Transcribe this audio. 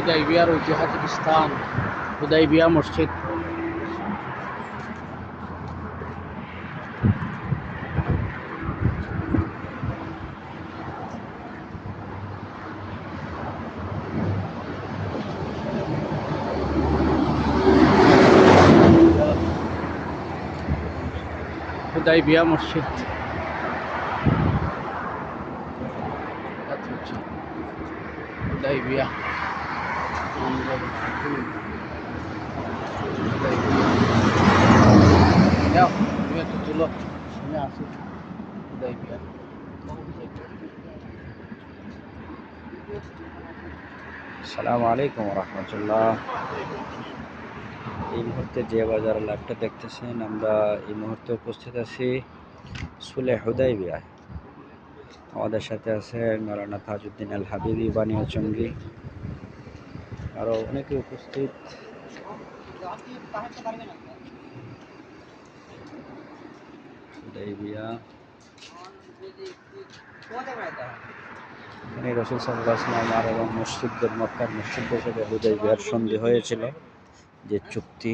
হুদাইবিয়ার ঐতিহাসিক স্থান হুদাইবিয়া মসজিদ। হুদাইবিয়া মসজিদ হুদাইবিয়া যাও তুমি একটু তুলো, আমি আসি হুদাইবিয়া। আসসালামু আলাইকুম রহমতুল্লাহ। এই মুহূর্তে যে বাজার লাইভটা দেখতেছেন, আমরা এই মুহূর্তে উপস্থিত আছি সুলে হুদাইবিয়ায়। আমাদের সাথে আছে মাওলানা তাজউদ্দিন আল হাবিবি বানিয়াচঙ্গী, আরও অনেকে উপস্থিত। হুদাইবিয়া এখানে রাসূল সাল্লাল্লাহু আলাইহি ওয়াসাল্লাম এবং মসজিদদের মক্কার মসজিদদের সাথে হুদাইবিয়ার সন্ধি হয়েছিল, যে চুক্তি।